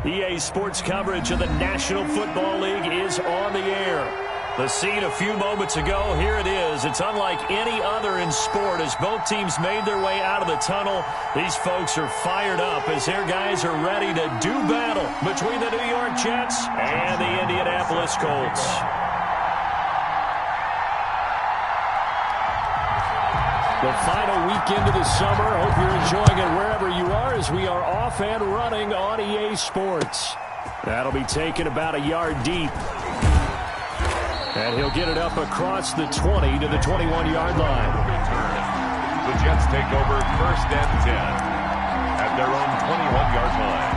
EA Sports coverage of the National Football League is on the air. The scene a few moments ago, here it is. It's unlike any other in sport as both teams made their way out of the tunnel. These folks are fired up as their guys are ready to do battle between the New York Jets and the Indianapolis Colts. The final weekend of the summer. Hope you're enjoying it wherever you are as we are off and running on EA Sports. That'll be taken about a yard deep. And he'll get it up across the 20 to the 21-yard line. The Jets take over 1st and 10 at their own 21-yard line.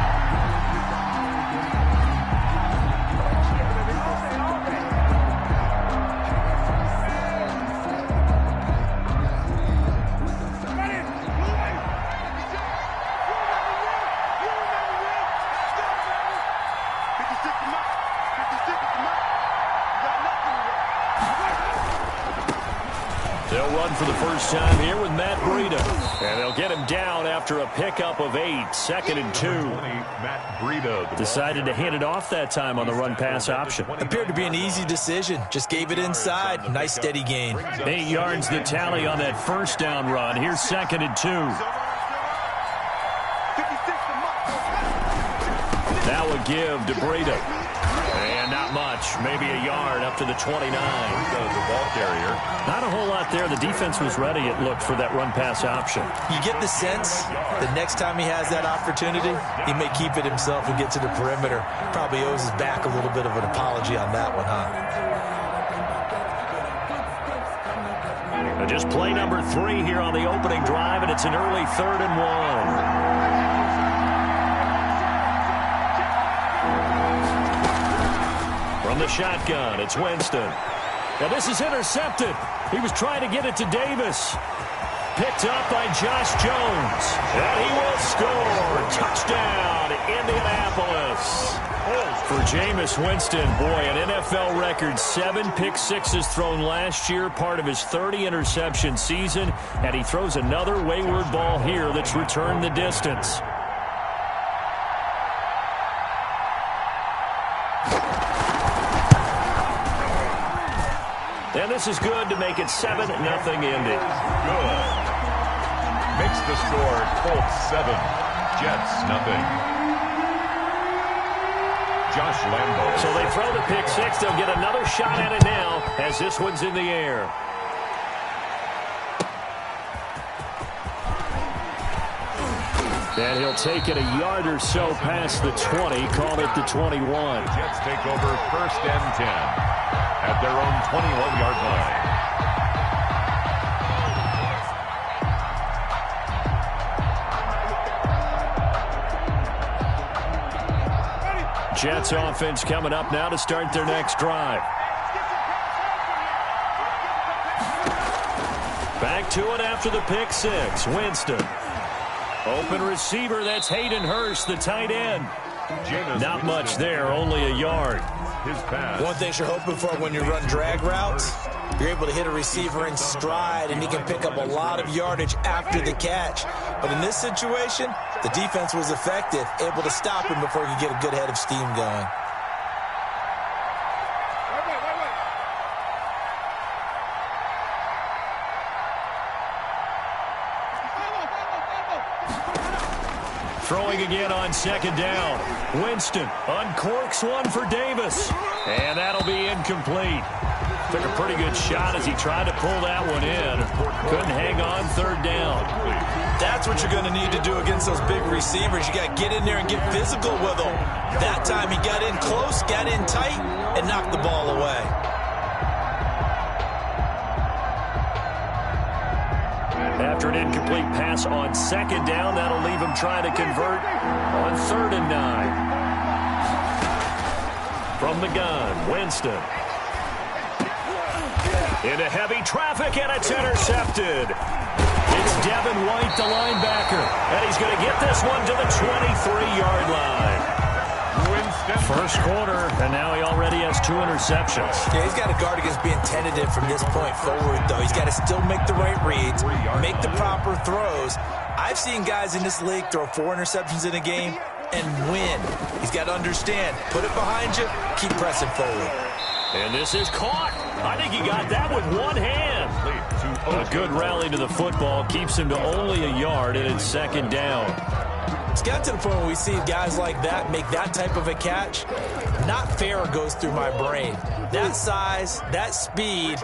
They'll run for the first time here with Matt Breida. And they'll get him down after a pickup of 8, 2nd and 2. Matt Breida Decided to hand it off that time on the run-pass option. Appeared to be an easy decision. Just gave it inside. Nice steady gain. 8 yards the tally on that first down run. Here's 2nd and 2. That would give to Breida. And not much. Maybe a yard up to the 29. The ball carrier. Not a whole lot there. The defense was ready, it looked, for that run-pass option. You get the sense the next time he has that opportunity, he may keep it himself and get to the perimeter. Probably owes his back a little bit of an apology on that one, huh? And just play number 3 here on the opening drive, and it's an early 3rd and 1. From the shotgun, it's Winston. Now this is intercepted. He was trying to get it to Davis. Picked up by Josh Jones. And he will score. Touchdown, Indianapolis. For Jameis Winston, boy, an NFL record 7 pick-sixes thrown last year, part of his 30-interception season. And he throws another wayward ball here that's returned the distance. And this is good to make it 7-0 Indy. Good. Makes the score Colts 7, Jets nothing. Josh Lambo. So they throw the pick 6. They'll get another shot at it now as this one's in the air. And he'll take it a yard or so past the 20, call it the 21. The Jets take over 1st and 10 at their own 21-yard line. Jets offense coming up now to start their next drive. Back to it after the pick 6. Winston. Open receiver, that's Hayden Hurst, the tight end. Not much there, only a yard. His pass. One thing you're hoping for when you run drag routes, you're able to hit a receiver in stride, and he can pick up a lot of yardage after the catch. But in this situation, the defense was effective, able to stop him before he could get a good head of steam going. Throwing again on 2nd down. Winston uncorks one for Davis. And that'll be incomplete. Took a pretty good shot as he tried to pull that one in. Couldn't hang on 3rd down. That's what you're going to need to do against those big receivers. You got to get in there and get physical with them. That time he got in close, got in tight, and knocked the ball away. After an incomplete pass on 2nd down, that'll leave him trying to convert on 3rd and 9. From the gun, Winston. Into heavy traffic, and it's intercepted. It's Devin White, the linebacker, and he's going to get this one to the 23-yard line. First quarter, and now he already has 2 interceptions. Yeah, he's got to guard against being tentative from this point forward, though. He's got to still make the right reads, make the proper throws. I've seen guys in this league throw 4 interceptions in a game. and win. He's got to understand, put it behind you, keep pressing forward. And this is caught. I think he got that with one hand. A good rally to the football keeps him to only a yard, and it's second down. It's got to the point where we see guys like that make that type of a catch. Not fair goes through my brain. That size, that speed,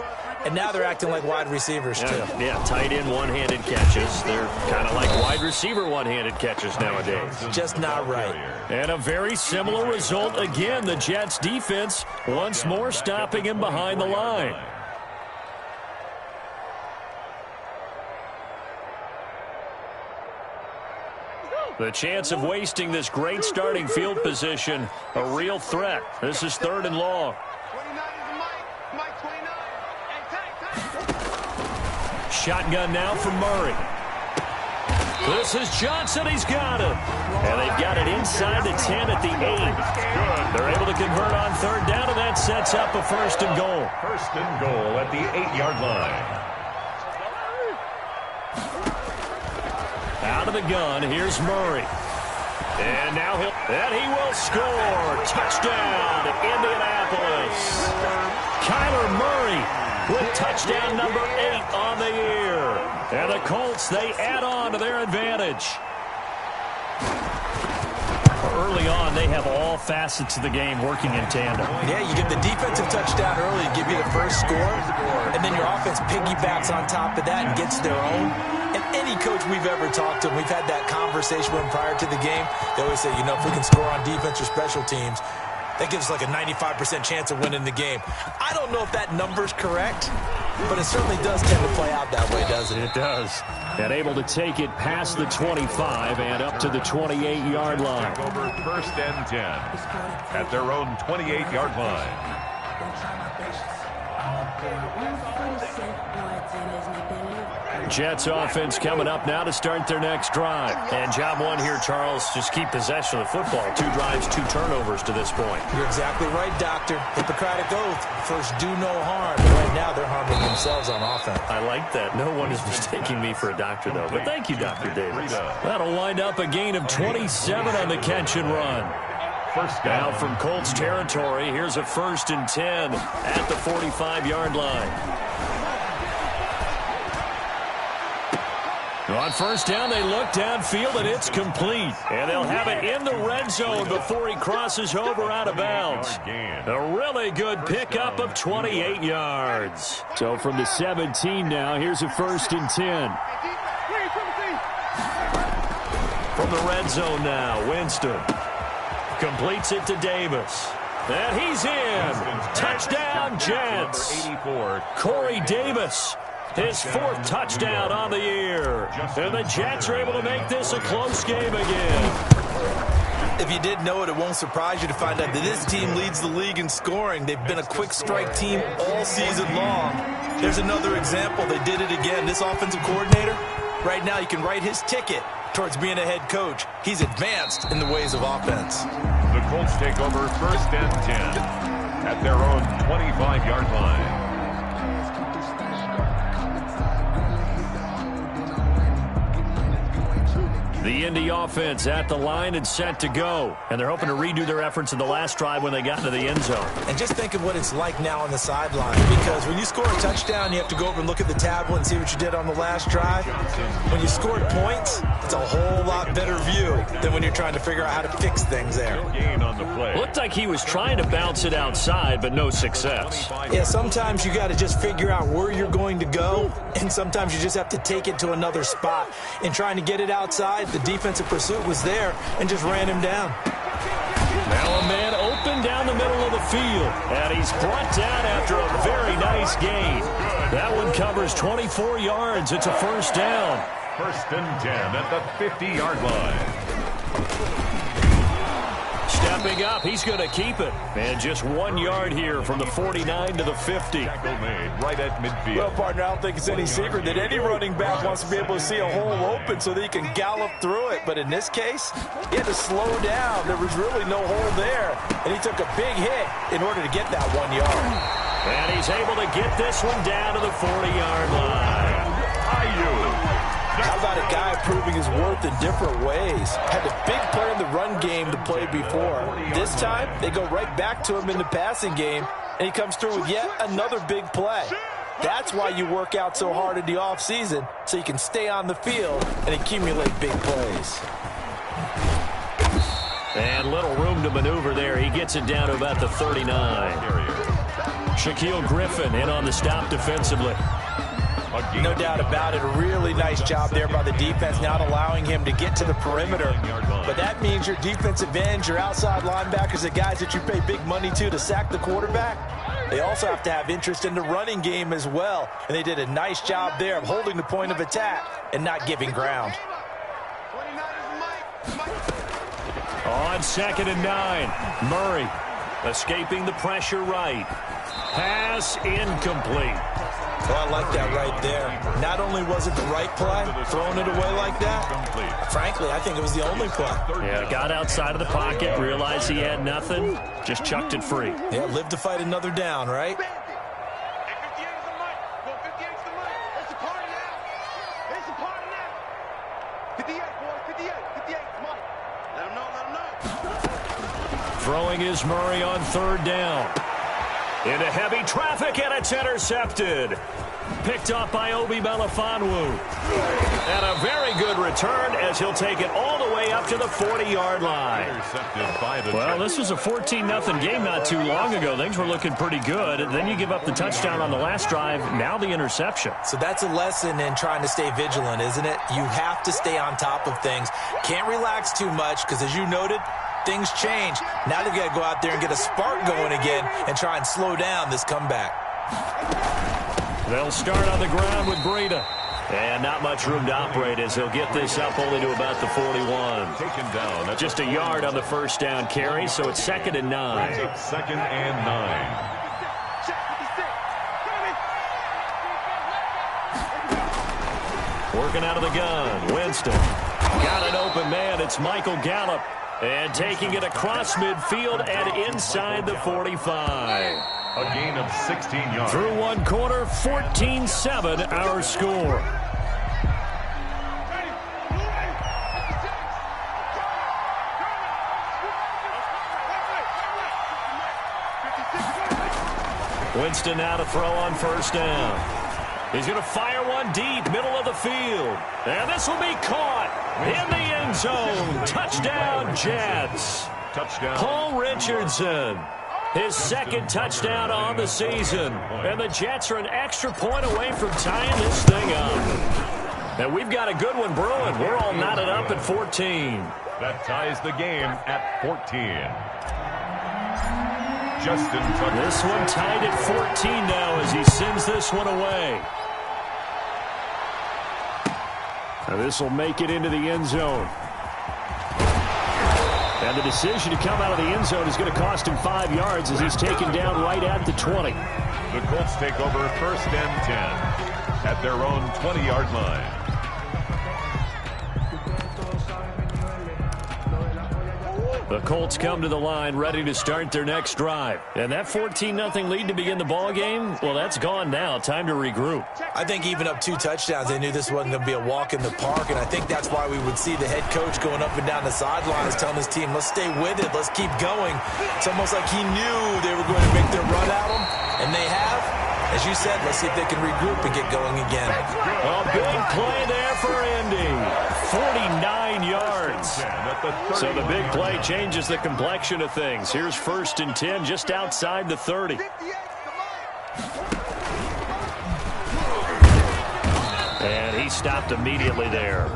and now they're acting like wide receivers, too. Yeah, tight end one-handed catches. They're kind of like wide receiver one-handed catches nowadays. Just not right. And a very similar result again. The Jets defense once more stopping him behind the line. The chance of wasting this great starting field position, a real threat. This is 3rd and long. Shotgun now for Murray. This is Johnson. He's got it. And they've got it inside the 10 at the 8. They're able to convert on 3rd down, and that sets up a 1st and goal. 1st and goal at the 8-yard line. Out of the gun, here's Murray. And now he will score. Touchdown to Indianapolis. Kyler Murray with touchdown number 8 on the year. And the Colts, they add on to their advantage. Early on, they have all facets of the game working in tandem. Yeah, you get the defensive touchdown early to give you the first score, and then your offense piggybacks on top of that and gets their own. And any coach we've ever talked to, we've had that conversation with them prior to the game, they always say, if we can score on defense or special teams, that gives us like a 95% chance of winning the game. I don't know if that number's correct, but it certainly does tend to play out that way, doesn't it? It does. And able to take it past the 25 and up to the 28-yard line. Over 1st and 10 at their own 28-yard line. Jets offense coming up now to start their next drive. And job one here, Charles, just keep possession of the football. 2 drives, 2 turnovers to this point. You're exactly right, Doctor. Hippocratic oath. First, do no harm. Right now, they're harming themselves on offense. I like that. No one is mistaking me for a doctor, though. But thank you, Dr. Davis. That'll wind up a gain of 27 on the catch and run. First down. Now from Colts territory, here's a 1st and 10 at the 45-yard line. On 1st down, they look downfield, and it's complete. And they'll have it in the red zone before he crosses over out of bounds. A really good pickup of 28 yards. So from the 17 now, here's a 1st and 10. From the red zone now, Winston completes it to Davis. And he's in. Touchdown, Jets. Corey Davis, his 4th touchdown on the year. And the Jets are able to make this a close game again. If you didn't know it, it won't surprise you to find out that this team leads the league in scoring. They've been a quick strike team all season long. There's another example. They did it again. This offensive coordinator, right now you can write his ticket towards being a head coach. He's advanced in the ways of offense. The Colts take over 1st and 10 at their own 25-yard line. The Indy offense at the line and set to go. And they're hoping to redo their efforts in the last drive when they got into the end zone. And just think of what it's like now on the sideline. Because when you score a touchdown, you have to go over and look at the tablet and see what you did on the last drive. When you scored points, it's a whole lot better view than when you're trying to figure out how to fix things there. Gain on the play. Looked like he was trying to bounce it outside, but no success. Yeah, sometimes you got to just figure out where you're going to go, and sometimes you just have to take it to another spot. In trying to get it outside, the defensive pursuit was there and just ran him down. Now a man open down the middle of the field, and he's brought down after a very nice gain. That one covers 24 yards. It's a 1st down. 1st and 10 at the 50-yard line. Stepping up, he's going to keep it. And just 1 yard here from the 49 to the 50. Tackle made right at midfield. Well, partner, I don't think it's any secret that any running back wants to be able to see a hole open so that he can gallop through it. But in this case, he had to slow down. There was really no hole there. And he took a big hit in order to get that 1 yard. And he's able to get this one down to the 40-yard line. How about a guy proving his worth in different ways? Had a big player in the run game to play before. This time, they go right back to him in the passing game, and he comes through with yet another big play. That's why you work out so hard in the offseason, so you can stay on the field and accumulate big plays. And little room to maneuver there. He gets it down to about the 39. Shaquille Griffin in on the stop defensively. No doubt about it. A really nice job there by the defense, not allowing him to get to the perimeter. But that means your defensive ends, your outside linebackers, the guys that you pay big money to sack the quarterback, they also have to have interest in the running game as well. And they did a nice job there of holding the point of attack and not giving ground. On 2nd and 9, Murray escaping the pressure right. Pass incomplete. Well, I like that right there. Not only was it the right play, throwing it away like that, frankly, I think it was the only play. Yeah, got outside of the pocket, realized he had nothing, just chucked it free. Yeah, live to fight another down, right? Throwing is Murray on 3rd down. Into heavy traffic, and it's intercepted. Picked up by Gmakaveli05's. And a very good return as he'll take it all the way up to the 40-yard line. Well, this was a 14-0 game not too long ago. Things were looking pretty good. And then you give up the touchdown on the last drive. Now the interception. So that's a lesson in trying to stay vigilant, isn't it? You have to stay on top of things. Can't relax too much because, as you noted, things change. Now they've got to go out there and get a spark going again and try and slow down this comeback. They'll start on the ground with Breida. And not much room to operate as he'll get this up only to about the 41. Taken down. Just a yard on the 1st down carry, so it's 2nd and 9. 2nd and 9. Working out of the gun, Winston. Got an open man, it's Michael Gallup. And taking it across midfield and inside the 45. A gain of 16 yards. Through one quarter, 14-7 our score. Winston now to throw on 1st down. He's going to fire one deep, middle of the field. And this will be caught in the end zone. Touchdown, Jets. Touchdown. Paul Richardson. His 2nd touchdown on the season. And the Jets are an extra point away from tying this thing up. And we've got a good one brewing. We're all knotted up at 14. That ties the game at 14. Justin Tucker. This one tied at 14 now as he sends this one away. Now this will make it into the end zone. And the decision to come out of the end zone is going to cost him 5 yards as he's taken down right at the 20. The Colts take over 1st and 10 at their own 20-yard line. The Colts come to the line ready to start their next drive. And that 14-0 lead to begin the ball game, well, that's gone now. Time to regroup. I think even up 2 touchdowns, they knew this wasn't going to be a walk in the park, and I think that's why we would see the head coach going up and down the sidelines telling his team, let's stay with it, let's keep going. It's almost like he knew they were going to make their run at him, and they have. As you said, let's see if they can regroup and get going again. A big play there for Indy. 49 yards. So the big play changes the complexion of things. Here's 1st and 10 just outside the 30. And he stopped immediately there.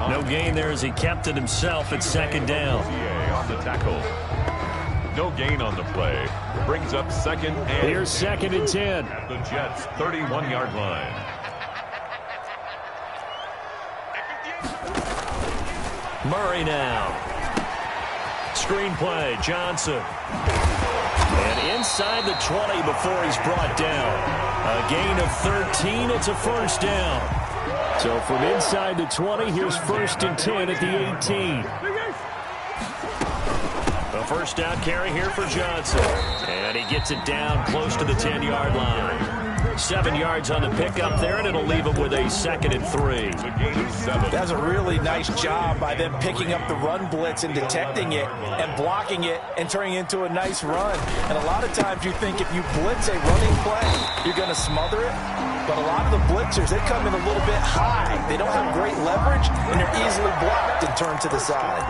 No gain there as he kept it himself at 2nd down. On the tackle. No gain on the play. Brings up 2nd and 10. Here's 2nd and 10. At the Jets' 31-yard line. Murray now. Screen play, Johnson. And inside the 20 before he's brought down. A gain of 13, it's a 1st down. So from inside the 20, here's 1st and 10 at the 18. The 1st down carry here for Johnson. And he gets it down close to the 10-yard line. 7 yards on the pickup there, and it'll leave them with a 2nd and 3. That's a really nice job by them picking up the run blitz and detecting it and blocking it and turning it into a nice run. And a lot of times you think if you blitz a running play, you're going to smother it. But a lot of the blitzers, they come in a little bit high. They don't have great leverage, and they're easily blocked and turned to the side.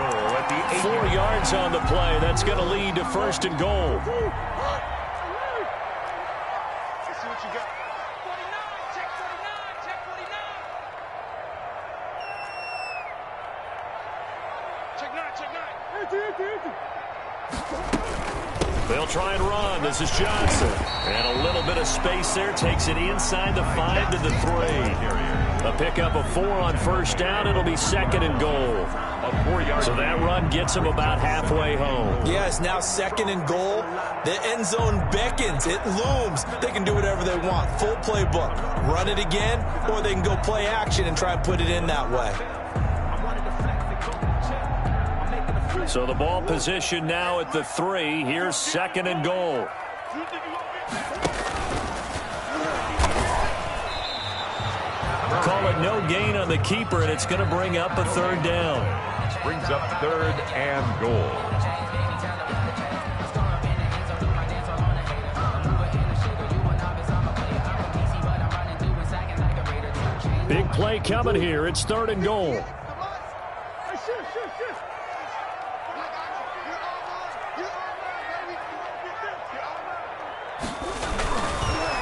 4 yards on the play. That's going to lead to 1st and goal. They'll try and run. This is Johnson. And a little bit of space there. Takes it inside the 5 to the 3. A pickup of 4 on 1st down. It'll be 2nd and goal. So that run gets them about halfway home. Yes, now 2nd and goal. The end zone beckons. It looms. They can do whatever they want. Full playbook. Run it again, or they can go play action and try and put it in that way. So the ball position now at the 3. Here's 2nd and goal. Call it no gain on the keeper, and it's going to bring up a 3rd down. Brings up 3rd and goal. Big play coming here. It's 3rd and goal.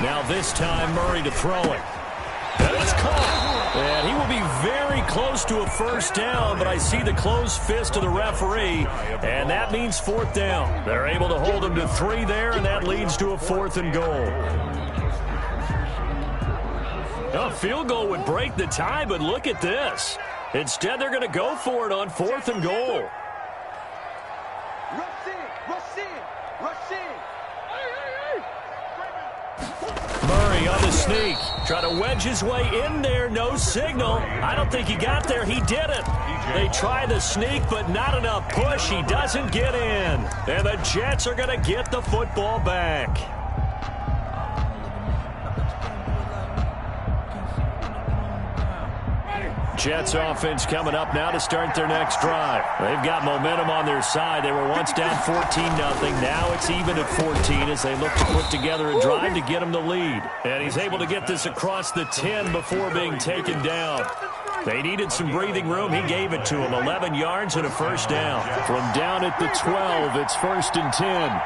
Now this time, Murray to throw it. And it's caught. And he will be very close to a 1st down, but I see the closed fist of the referee, and that means 4th down. They're able to hold him to 3 there, and that leads to a 4th and goal. A field goal would break the tie, but look at this. Instead, they're going to go for it on 4th and goal. Murray on the sneak. Try to wedge his way in there. No signal. I don't think he got there. He didn't. They try the sneak, but not enough push. He doesn't get in. And the Jets are going to get the football back. Jets offense coming up now to start their next drive. They've got momentum on their side. They were once down 14-0. Now it's even at 14 as they look to put together a drive to get them the lead. And he's able to get this across the 10 before being taken down. They needed some breathing room. He gave it to them. 11 yards and a 1st down. From down at the 12, it's 1st and 10.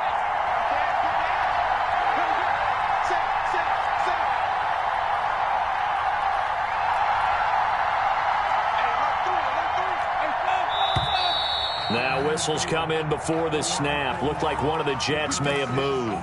Now whistles come in before the snap. Looked like one of the Jets may have moved.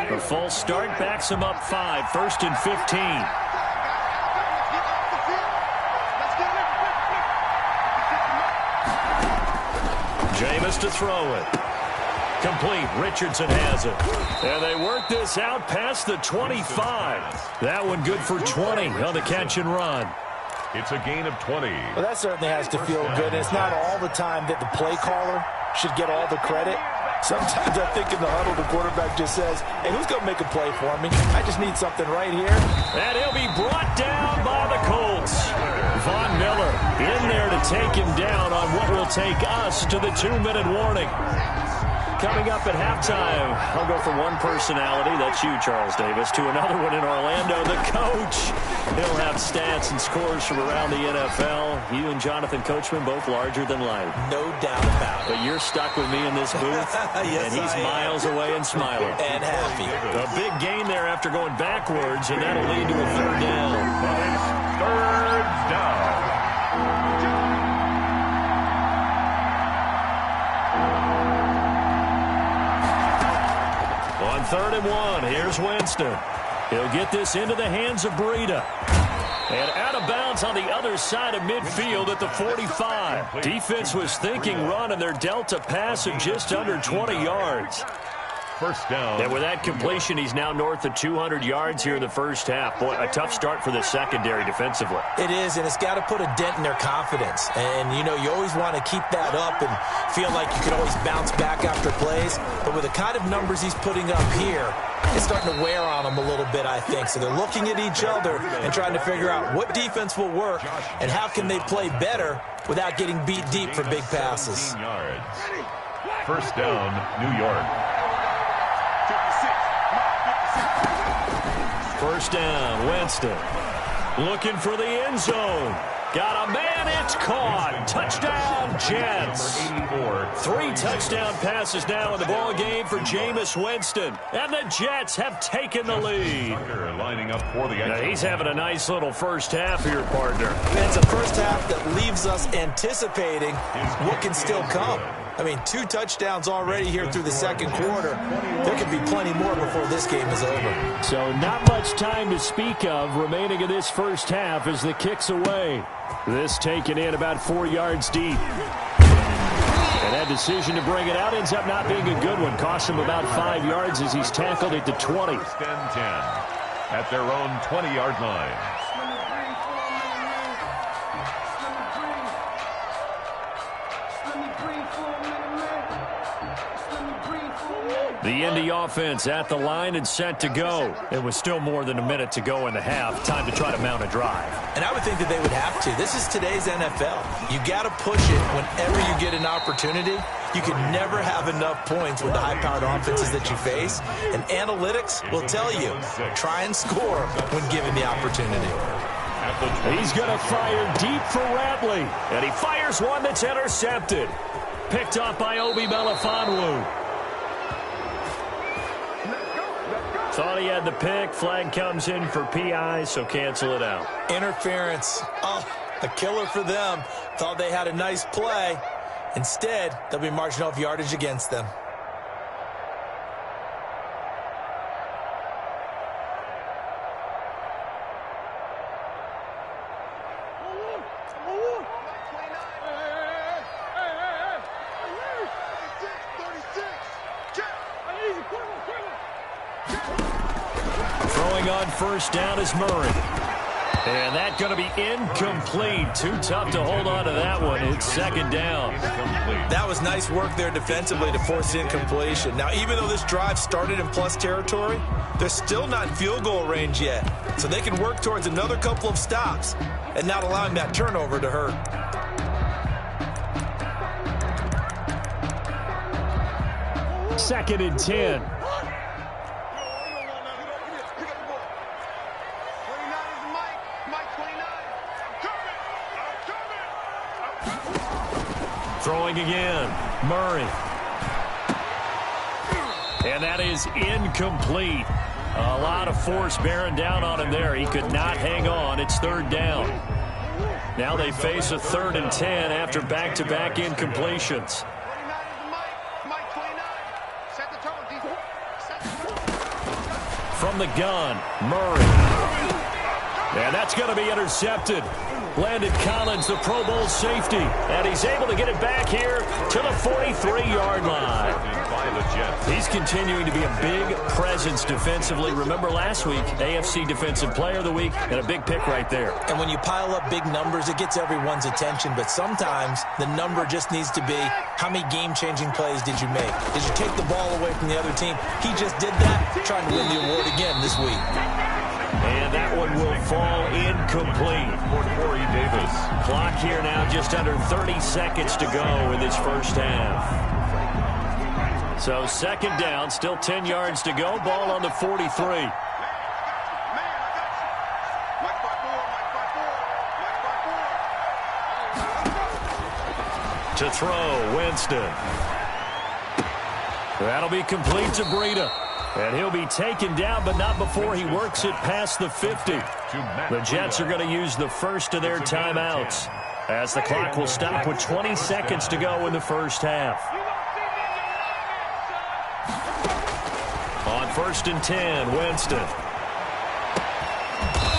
A full start backs him up 5. 1st and 15. Jameis to throw it. Complete. Richardson has it. And they work this out past the 25. That one good for 20 on the catch and run. It's a gain of 20. Well, that certainly has to feel good. It's not all the time that the play caller should get all the credit. Sometimes I think in the huddle, the quarterback just says, hey, who's going to make a play for me? I just need something right here. And he'll be brought down by the Colts. Von Miller in there to take him down on what will take us to the 2-minute warning. Coming up at halftime, I'll go from one personality, that's you, Charles Davis, to another one in Orlando, the coach. He'll have stats and scores from around the NFL. You and Jonathan Coachman, both larger than life. No doubt about it. But you're stuck with me in this booth, yes, and he's miles away and smiling. And happy. A big gain there after going backwards, and that'll lead to a 3rd down. 3rd down. On 3rd and 1, here's Winston. He'll get this into the hands of Breida. And out of bounds on the other side of midfield at the 45. Defense was thinking run, and they're dealt a pass of just under 20 yards. First down. And with that completion, he's now north of 200 yards here in the first half. Boy, a tough start for the secondary defensively. It is, and it's got to put a dent in their confidence. And, you know, you always want to keep that up and feel like you can always bounce back after plays. But with the kind of numbers he's putting up here, it's starting to wear on them a little bit, I think. So they're looking at each other and trying to figure out what defense will work and how can they play better without getting beat deep for big passes. Yards. First down, New York. First down, Winston. Looking for the end zone. Got a man, it's caught. Touchdown, Jets. 3 touchdown passes now in the ball game for Jameis Winston. And the Jets have taken the lead. Lining up for the now he's having a nice little first half here, partner. It's a first half that leaves us anticipating what can still come. I mean, 2 touchdowns already here through the second quarter. There could be plenty more before this game is over. So not much time to speak of remaining in this first half as the kick's away. This taken in about 4 yards deep. And that decision to bring it out ends up not being a good one. Cost him about 5 yards as he's tackled at the 20. First and 10 at their own 20-yard line. The Indy offense at the line and set to go. It was still more than a minute to go in the half. Time to try to mount a drive. And I would think that they would have to. This is today's NFL. You got to push it whenever you get an opportunity. You can never have enough points with the high-powered offenses that you face. And analytics will tell you, try and score when given the opportunity. He's going to fire deep for Ratley. And he fires one that's intercepted. Picked off by Gmakaveli05's. Thought he had the pick. Flag comes in for PI, so cancel it out. Interference. Oh, a killer for them. Thought they had a nice play. Instead, they'll be marching off yardage against them. On first down is Murray. And that's going to be incomplete. Too tough to hold on to that one. It's second down. That was nice work there defensively to force incompletion. Now, even though this drive started in plus territory, they're still not in field goal range yet. So they can work towards another couple of stops and not allowing that turnover to hurt. Second and 10. Throwing again, Murray. And that is incomplete. A lot of force bearing down on him there. He could not hang on. It's third down. Now they face a 3rd and 10 after back-to-back incompletions. From the gun, Murray. And that's going to be intercepted. Landon Collins, the Pro Bowl safety. And he's able to get it back here to the 43-yard line. He's continuing to be a big presence defensively. Remember last week, AFC Defensive Player of the Week, and a big pick right there. And when you pile up big numbers, it gets everyone's attention. But sometimes the number just needs to be, how many game-changing plays did you make? Did you take the ball away from the other team? He just did that, trying to win the award again this week. And that one will fall incomplete. Corey Davis. Clock here now just under 30 seconds to go in this first half. So second down, still 10 yards to go. Ball on the 43. To throw, Winston. That'll be complete to Breida. And he'll be taken down, but not before he works it past the 50. The Jets are going to use the first of their timeouts as the clock will stop with 20 seconds to go in the first half. On 1st and 10, Winston.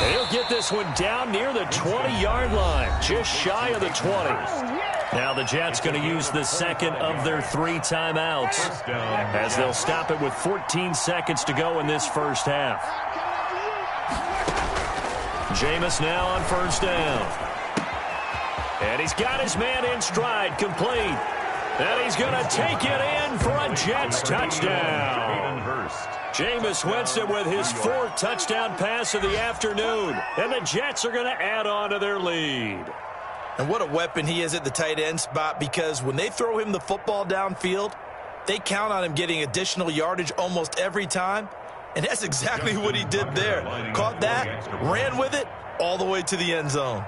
And he'll get this one down near the 20-yard line, just shy of the 20. Now the Jets going to use the second of their 3 timeouts as they'll stop it with 14 seconds to go in this first half. Jameis now on first down. And he's got his man in stride, complete. And he's going to take it in for a Jets touchdown. Jameis Winston with his 4th touchdown pass of the afternoon. And the Jets are going to add on to their lead. And what a weapon he is at the tight end spot, because when they throw him the football downfield, they count on him getting additional yardage almost every time. And that's exactly what he did there. Caught that, ran with it, all the way to the end zone.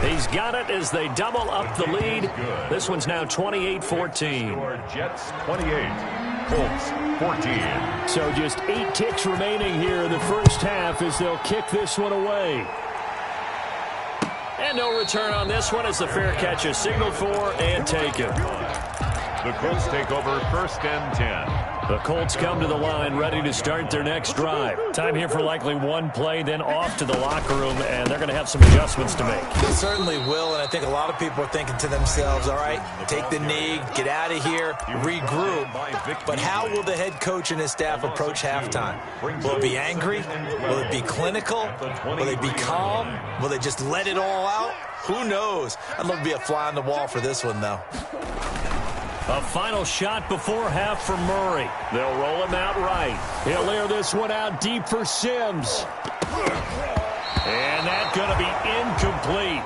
He's got it as they double up the lead. This one's now 28-14. Jets 28, Colts 14. So just 8 kicks remaining here in the first half as they'll kick this one away. And no return on this one as the fair catch is signaled for and taken. The Colts take over 1st and 10. The Colts come to the line ready to start their next drive. Time here for likely one play, then off to the locker room, and they're going to have some adjustments to make. They certainly will, and I think a lot of people are thinking to themselves, all right, take the knee, get out of here, regroup. But how will the head coach and his staff approach halftime? Will it be angry? Will it be clinical? Will they be calm? Will they just let it all out? Who knows? I'd love to be a fly on the wall for this one, though. A final shot before half for Murray. They'll roll him out right. He'll air this one out deep for Sims. And that's going to be incomplete.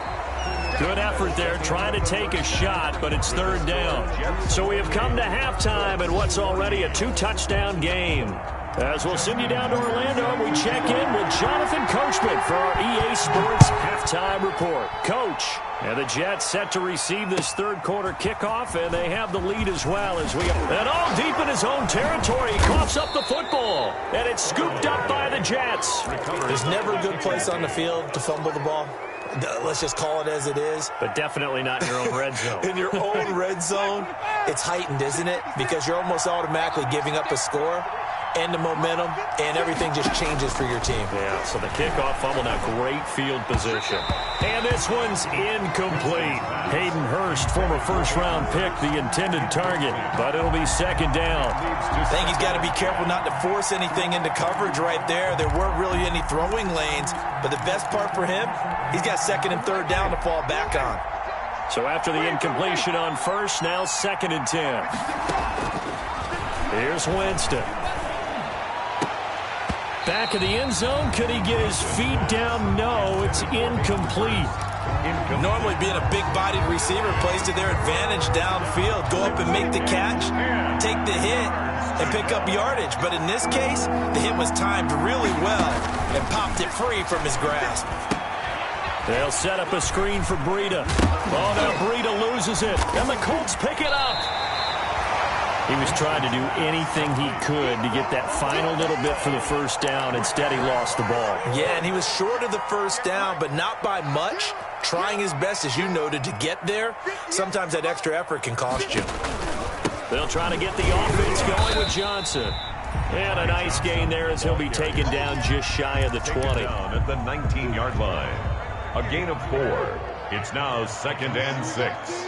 Good effort there trying to take a shot, but it's 3rd down. So we have come to halftime in what's already a 2-touchdown game. As we'll send you down to Orlando, and we check in with Jonathan Coachman for our EA Sports Halftime Report. Coach, and the Jets set to receive this 3rd quarter kickoff, and they have the lead as well as we... And all deep in his own territory, he coughs up the football, and it's scooped up by the Jets. There's never a good place on the field to fumble the ball. Let's just call it as it is. But definitely not in your own red zone. In your own red zone, it's heightened, isn't it? Because you're almost automatically giving up a score and the momentum, and everything just changes for your team. Yeah, so the kickoff fumble, now great field position. And this one's incomplete. Hayden Hurst, former first-round pick, the intended target, but it'll be 2nd down. I think he's got to be careful not to force anything into coverage right there. There weren't really any throwing lanes, but the best part for him, he's got 2nd and 3rd down to fall back on. So after the incompletion on first, now 2nd and 10. Here's Winston. Back of the end zone. Could he get his feet down? No, it's incomplete. Normally being a big-bodied receiver plays to their advantage downfield. Go up and make the catch, take the hit, and pick up yardage. But in this case, the hit was timed really well and popped it free from his grasp. They'll set up a screen for Breida. Oh, now Breida loses it, and the Colts pick it up. He was trying to do anything he could to get that final little bit for the 1st down. Instead, he lost the ball. Yeah, and he was short of the 1st down, but not by much. Trying his best, as you noted, to get there. Sometimes that extra effort can cost you. They'll try to get the offense going with Johnson. And a nice gain there as he'll be taken down just shy of the 20. Down at the 19-yard line. A gain of 4. It's now 2nd and 6.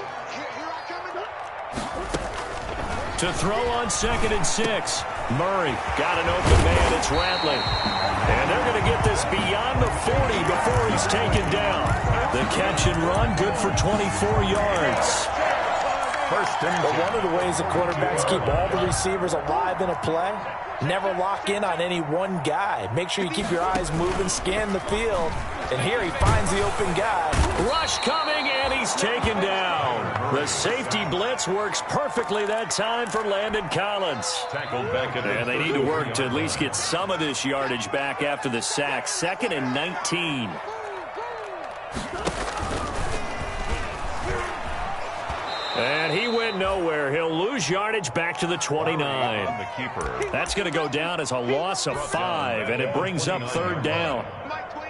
To throw on 2nd and 6. Murray got an open man. It's Rattling. And they're going to get this beyond the 40 before he's taken down. The catch and run, good for 24 yards. But one of the ways the quarterbacks keep all the receivers alive in a play, never lock in on any one guy. Make sure you keep your eyes moving, scan the field. And here he finds the open guy. Rush coming, and he's taken down. The safety blitz works perfectly that time for Landon Collins. Tackled back at and they need to work to at least get some of this yardage back after the sack. 2nd and 19. And he went nowhere. He'll lose yardage back to the 29. That's going to go down as a loss of 5, and it brings up 3rd down.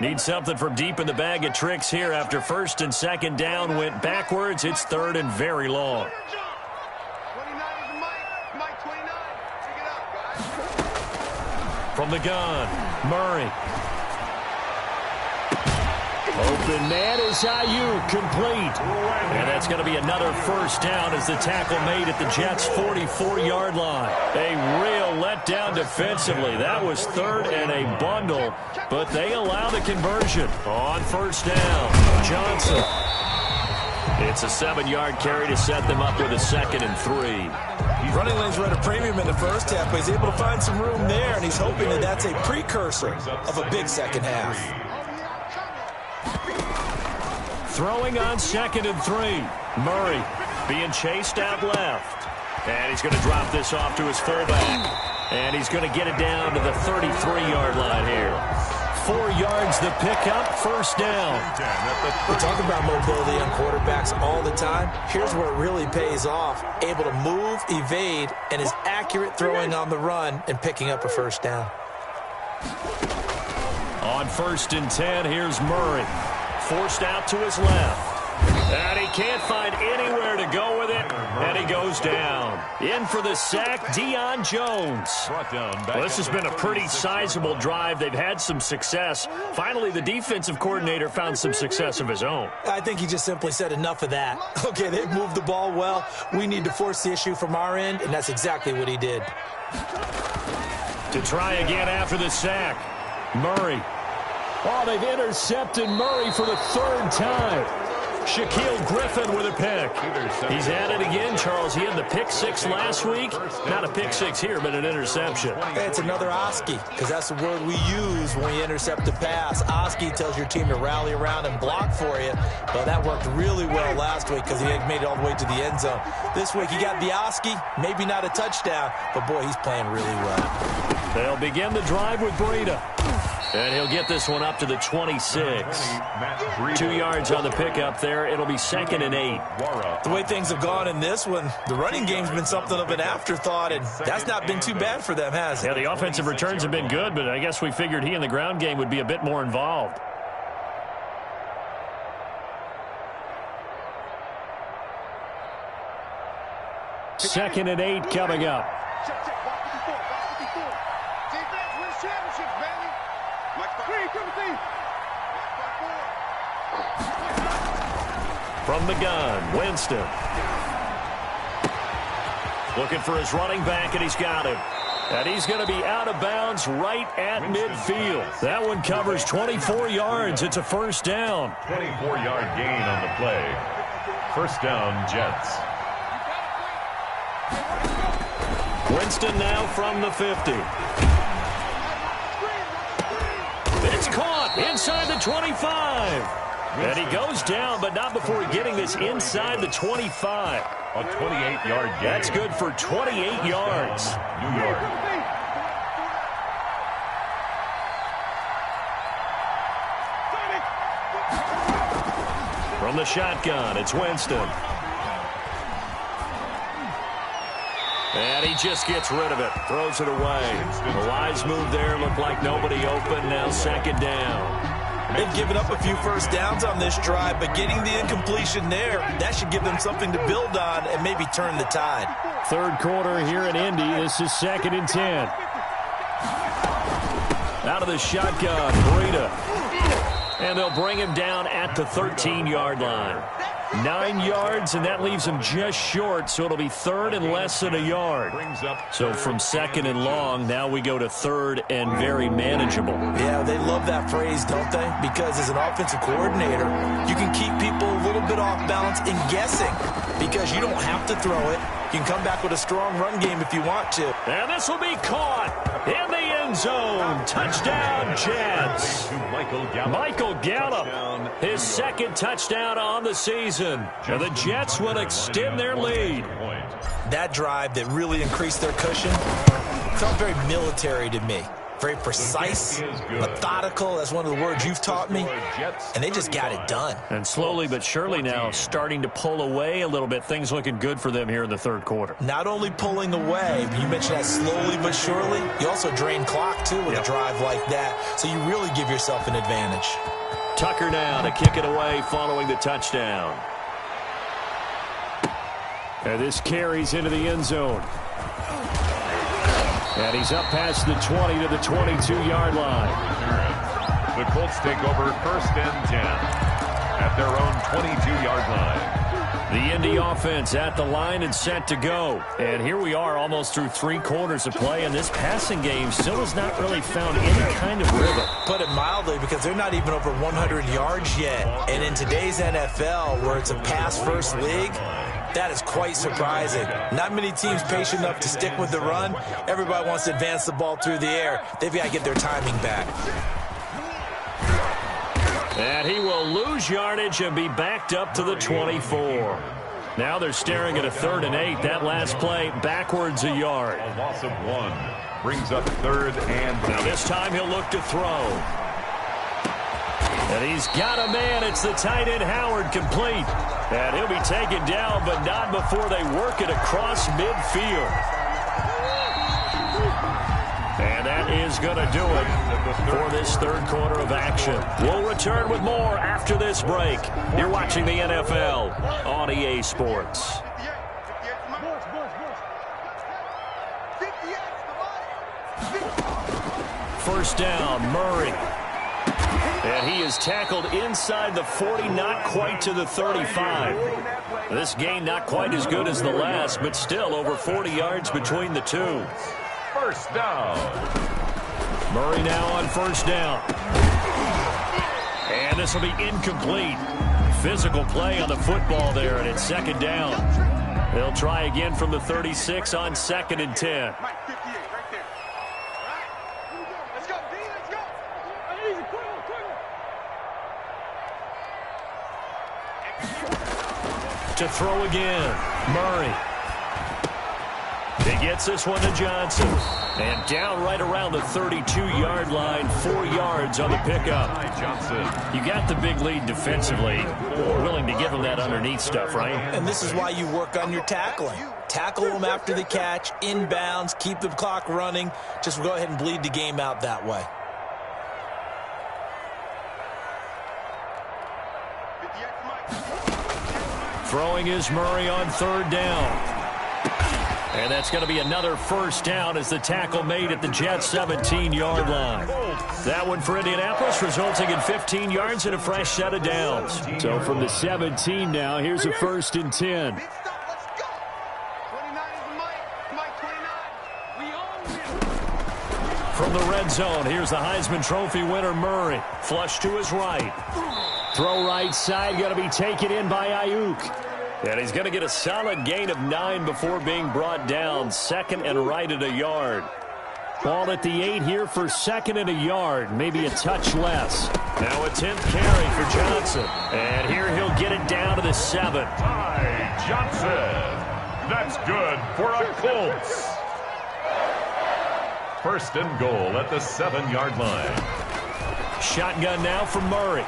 Need something from deep in the bag of tricks here after 1st and 2nd down went backwards. It's 3rd and very long. From the gun, Murray. Open man is Ayuk, complete. And that's going to be another first down as the tackle made at the Jets' 44-yard line. A real letdown defensively. That was third and a bundle, but they allow the conversion. On first down, Johnson. It's a 7-yard carry to set them up with a 2nd and 3. Running lanes were at a premium in the first half, but he's able to find some room there, and he's hoping that that's a precursor of a big second half. Throwing on 2nd and 3. Murray being chased out left. And he's going to drop this off to his fullback. And he's going to get it down to the 33-yard line here. 4 yards the pickup, first down. We talk about mobility on quarterbacks all the time. Here's where it really pays off. Able to move, evade, and is accurate throwing on the run and picking up a first down. On 1st and 10, here's Murray. Forced out to his left. And he can't find anywhere to go with it. And he goes down. In for the sack, Deion Jones. Well, this has been a pretty sizable drive. They've had some success. Finally, the defensive coordinator found some success of his own. I think he just simply said enough of that. Okay, they've moved the ball well. We need to force the issue from our end, and that's exactly what he did. To try again after the sack, Murray. Oh, they've intercepted Murray for the 3rd time. Shaquille Griffin with a pick. He's at it again, Charles. He had the pick 6 last week. Not a pick 6 here, but an interception. Hey, it's another Oski, because that's the word we use when you intercept a pass. Oski tells your team to rally around and block for you. Well, that worked really well last week because he had made it all the way to the end zone. This week, he got the Oski, maybe not a touchdown, but boy, he's playing really well. They'll begin the drive with Breida. And he'll get this one up to the 26. 2 yards on the pickup there. It'll be 2nd and 8. The way things have gone in this one, the running game's been something of an afterthought, and that's not been too bad for them, has it? Yeah, the offensive returns have been good, but I guess we figured he in the ground game would be a bit more involved. Second and 8 coming up. From the gun, Winston. Looking for his running back, and he's got him. And he's going to be out of bounds right at midfield. That one covers 24 yards. It's a first down. 24-yard gain on the play. First down, Jets. Winston now from the 50. It's caught inside the 25. And he goes down, but not before getting this inside the 25. A 28-yard gain. That's good for 28 yards. New York. From the shotgun, it's Winston. And he just gets rid of it. Throws it away. A wise move there. Looked like nobody open. Now 2nd down. They've given up a few first downs on this drive, but getting the incompletion there, that should give them something to build on and maybe turn the tide. 3rd quarter here in Indy. This is 2nd and 10. Out of the shotgun, Breida. And they'll bring him down at the 13-yard line. 9 yards, and that leaves him just short, so it'll be 3rd and less than a yard. So from 2nd and long, now we go to 3rd and very manageable. Yeah, they love that phrase, don't they? Because as an offensive coordinator, you can keep people a little bit off balance and guessing because you don't have to throw it. You can come back with a strong run game if you want to. And this will be caught in the end zone. Touchdown, Jets. Michael Gallup, his 2nd touchdown on the season. And the Jets will extend their lead. That drive that really increased their cushion felt very military to me. Very precise, methodical. That's one of the words you've taught me. And they just got it done. And slowly but surely now starting to pull away a little bit. Things looking good for them here in the 3rd quarter. Not only pulling away, but you mentioned that slowly but surely. You also drain clock, too, with a drive like that. So you really give yourself an advantage. Tucker now to kick it away following the touchdown. And this carries into the end zone. And he's up past the 20 to the 22-yard line. The Colts take over 1st and 10 at their own 22-yard line. The Indy offense at the line and set to go. And here we are almost through 3 quarters of play, and this passing game still has not really found any kind of rhythm. Put it mildly, because they're not even over 100 yards yet. And in today's NFL, where it's a pass-first league, that is quite surprising. Not many teams patient enough to stick with the run. Everybody wants to advance the ball through the air. They've got to get their timing back. And he will lose yardage and be backed up to the 24. Now they're staring at a 3rd and 8. That last play backwards a yard. A loss of 1 brings up 3rd and 8. Now this time he'll look to throw. And he's got a man. It's the tight end Howard, complete. And he'll be taken down, but not before they work it across midfield. And that is going to do it for this 3rd quarter of action. We'll return with more after this break. You're watching the NFL on EA Sports. First down, Murray. And he is tackled inside the 40, not quite to the 35. This gain not quite as good as the last, but still over 40 yards between the two. First down. Murray now on first down. And this will be incomplete. Physical play on the football there, and it's 2nd down. They'll try again from the 36 on 2nd and 10. To throw again, Murray. He gets this one to Johnson. And down right around the 32-yard line, 4 yards on the pickup. Johnson. You got the big lead defensively. You're willing to give him that underneath stuff, right? And this is why you work on your tackling. Tackle them after the catch, inbounds, keep the clock running. Just go ahead and bleed the game out that way. Throwing is Murray on 3rd down. And that's going to be another first down as the tackle made at the Jets' 17-yard line. That one for Indianapolis, resulting in 15 yards and a fresh set of downs. So from the 17 now, here's a 1st and 10. From the red zone, here's the Heisman Trophy winner, Murray. Flush to his right. Throw right side, going to be taken in by Ayuk. And he's going to get a solid gain of 9 before being brought down. 2nd and right at a yard. Ball at the 8 here for 2nd and a yard. Maybe a touch less. Now a 10th carry for Johnson. And here he'll get it down to the 7. Ty Johnson. That's good for a Colts. 1st and goal at the 7-yard line. Shotgun now for Murray.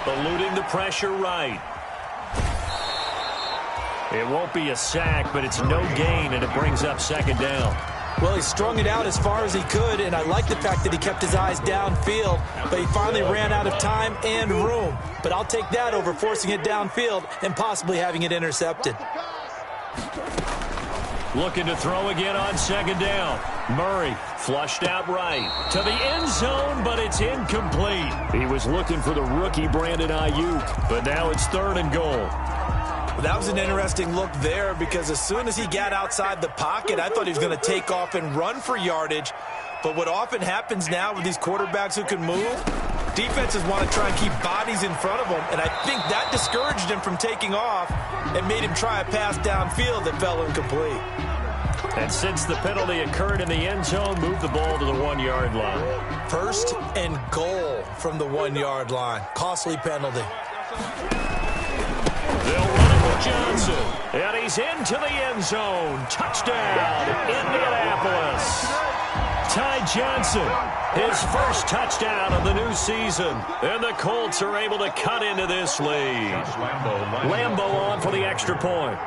Eluding the pressure right. It won't be a sack, but it's no gain, and it brings up 2nd down. Well, he strung it out as far as he could, and I like the fact that he kept his eyes downfield, but he finally ran out of time and room. But I'll take that over forcing it downfield and possibly having it intercepted. Looking to throw again on 2nd down. Murray flushed out right to the end zone, but it's incomplete. He was looking for the rookie Brandon Ayuk, but now it's 3rd and goal. Well, that was an interesting look there, because as soon as he got outside the pocket, I thought he was going to take off and run for yardage. But what often happens now with these quarterbacks who can move, defenses want to try and keep bodies in front of them, and I think that discouraged him from taking off and made him try a pass downfield that fell incomplete. And since the penalty occurred in the end zone, move the ball to the 1-yard line. 1st and goal from the 1-yard line. Costly penalty. They'll run it with Johnson. And he's into the end zone. Touchdown, Indianapolis. Ty Johnson, his first touchdown of the new season. And the Colts are able to cut into this lead. Lambo on for the extra point.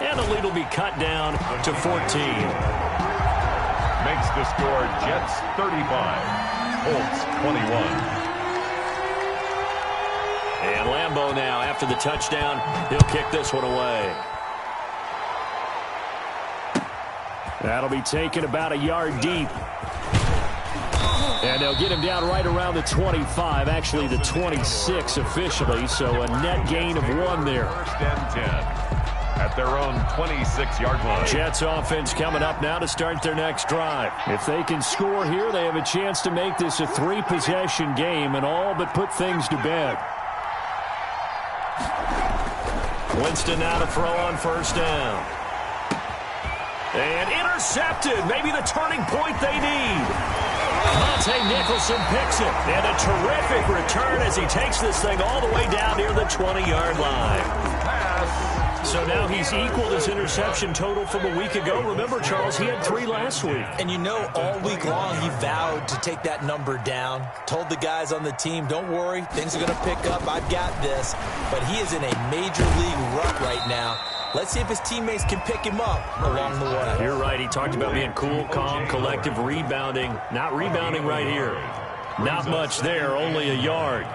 And the lead will be cut down to 14. Makes the score Jets 35, Colts 21. And Lambo now, after the touchdown, he'll kick this one away. That'll be taken about a yard deep. And they'll get him down right around the 25, actually the 26 officially, so a net gain of 1 there. First and 10 at their own 26-yard line. Jets offense coming up now to start their next drive. If they can score here, they have a chance to make this a 3-possession game and all but put things to bed. Winston now to throw on first down. And intercepted. Maybe the turning point they need. Monte Nicholson picks it. And a terrific return as he takes this thing all the way down near the 20-yard line. So now he's equaled his interception total from a week ago. Remember, Charles, he had 3 last week. And you know, all week long he vowed to take that number down. Told the guys on the team, don't worry, things are going to pick up. I've got this. But he is in a major league rut right now. Let's see if his teammates can pick him up along the way. You're right. He talked about being cool, calm, collective, rebounding. Not rebounding right here. Not much there, only a yard.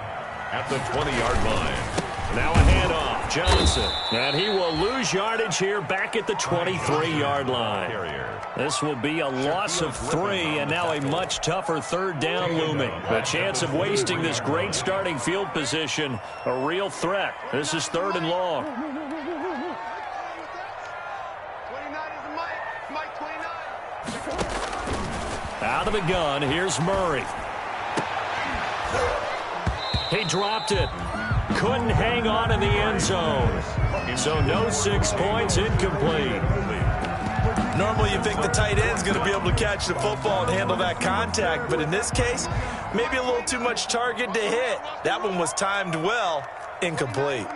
At the 20-yard line. Now a handoff, Johnson. And he will lose yardage here back at the 23-yard line. This will be a loss of 3, and now a much tougher third down looming. The chance of wasting this great starting field position, a real threat. This is 3rd and long. Out of the gun, here's Murray. He dropped it. Couldn't hang on in the end zone. So no 6 points, incomplete. Normally you think the tight end's going to be able to catch the football and handle that contact, but in this case, maybe a little too much target to hit. That one was timed well, incomplete.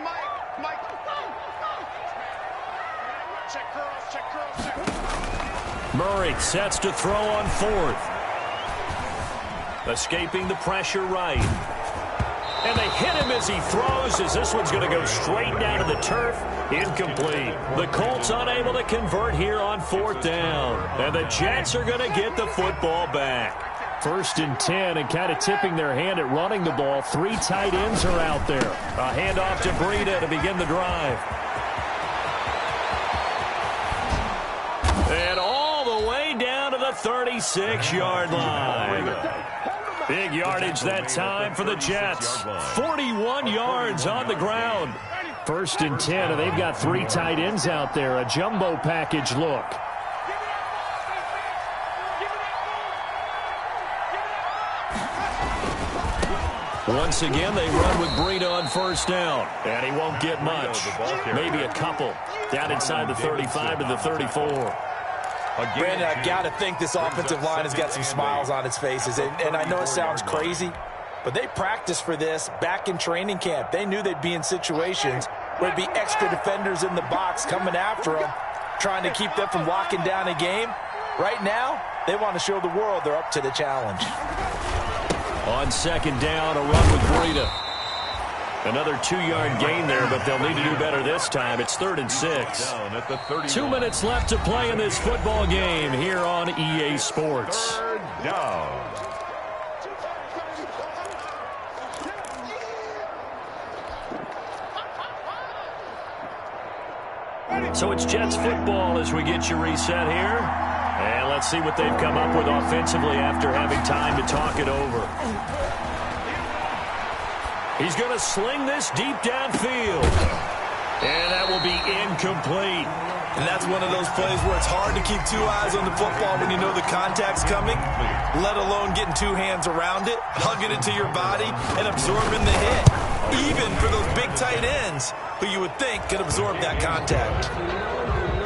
Murray sets to throw on 4th. Escaping the pressure right. And they hit him as he throws, as this one's going to go straight down to the turf. Incomplete. The Colts unable to convert here on 4th down. And the Jets are going to get the football back. 1st and 10, and kind of tipping their hand at running the ball. 3 tight ends are out there. A handoff to Breida to begin the drive. And all the way down to the 36-yard line. Big yardage that time for the Jets. 41 yards on the ground. 1st and 10, and they've got 3 tight ends out there. A jumbo package look. Once again, they run with Breida on first down. And he won't get much. Maybe a couple. Down inside the 35 to the 34. Brandon, I've got to think this offensive line has got some smiles on its faces. And I know it sounds crazy, but they practiced for this back in training camp. They knew they'd be in situations where there'd be extra defenders in the box coming after them, trying to keep them from locking down a game. Right now, they want to show the world they're up to the challenge. On 2nd down, a run with Breida. Another 2-yard gain there, but they'll need to do better this time. It's 3rd and 6. 2 minutes left to play in this football game here on EA Sports. 3rd down. So it's Jets football as we get you reset here. And let's see what they've come up with offensively after having time to talk it over. He's going to sling this deep downfield. And that will be incomplete. And that's one of those plays where it's hard to keep 2 eyes on the football when you know the contact's coming, let alone getting 2 hands around it, hugging it to your body, and absorbing the hit. Even for those big tight ends who you would think could absorb that contact.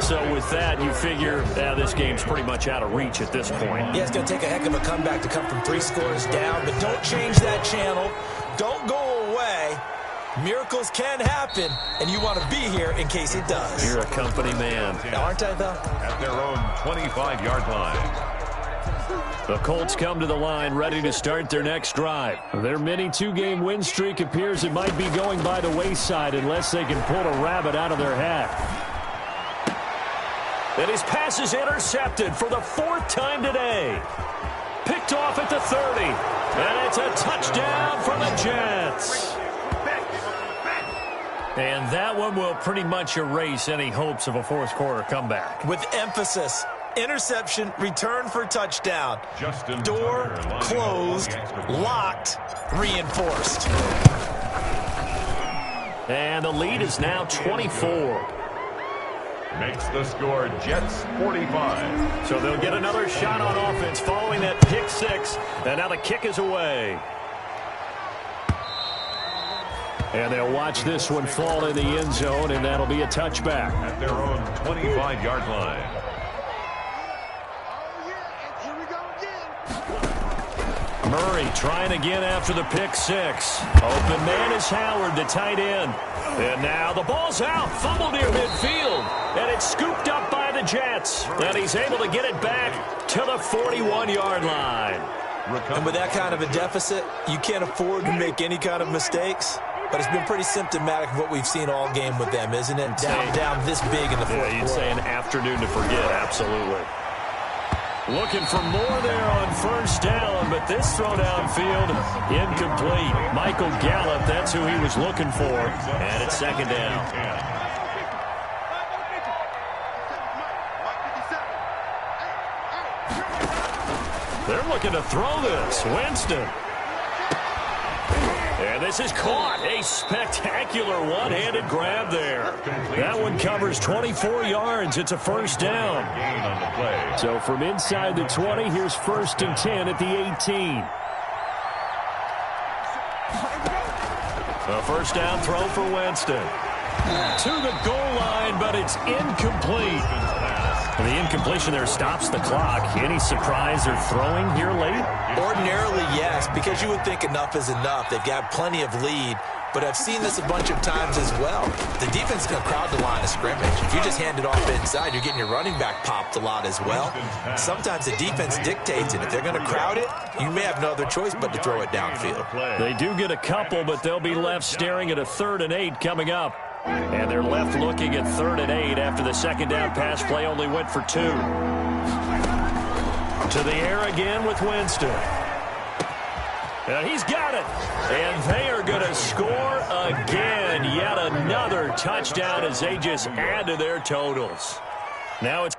So with that, you figure this game's pretty much out of reach at this point. Yeah, it's going to take a heck of a comeback to come from 3 scores down, but don't change that channel. Don't go away. Miracles can happen, and you want to be here in case it does. You're a company man. Aren't I, though? At their own 25-yard line. The Colts come to the line ready to start their next drive. Their mini 2-game win streak appears it might be going by the wayside unless they can pull a rabbit out of their hat. And his pass is intercepted for the 4th time today. Picked off at the 30. And it's a touchdown for the Jets. And that one will pretty much erase any hopes of a 4th quarter comeback. With emphasis, Interception, return for touchdown. Door closed, locked, reinforced. And the lead is now 24. Makes the score Jets 45. So they'll get another shot on offense following that pick six. And now the kick is away. And they'll watch this one fall in the end zone, and that'll be a touchback. At their own 25-yard line. Murray trying again after the pick six. Open man is Howard, the tight end. And now the ball's out. Fumble near midfield. And it's scooped up by the Jets. And he's able to get it back to the 41-yard line. And with that kind of a deficit, you can't afford to make any kind of mistakes. But it's been pretty symptomatic of what we've seen all game with them, isn't it? Down this big in the fourth quarter. You'd say an afternoon to forget, absolutely. Looking for more there on first down, but this throw downfield incomplete. Michael Gallup, that's who he was looking for. And it's second down. They're looking to throw this. Winston. And this is caught. A spectacular one-handed grab there. That one covers 24 yards. It's a first down. So from inside the 20, here's 1st and 10 at the 18. A first down throw for Winston. To the goal line, but it's incomplete. And the incompletion there stops the clock. Any surprise they're throwing here late? Ordinarily, yes, because you would think enough is enough. They've got plenty of lead, but I've seen this a bunch of times as well. The defense is going to crowd the line of scrimmage. If you just hand it off inside, you're getting your running back popped a lot as well. Sometimes the defense dictates it. If they're going to crowd it, you may have no other choice but to throw it downfield. They do get a couple, but they'll be left staring at a 3rd and 8 coming up. And they're left looking at 3rd and 8 after the second down pass play only went for 2. To the air again with Winston. And he's got it. And they are going to score again. Yet another touchdown as they just add to their totals. Now it's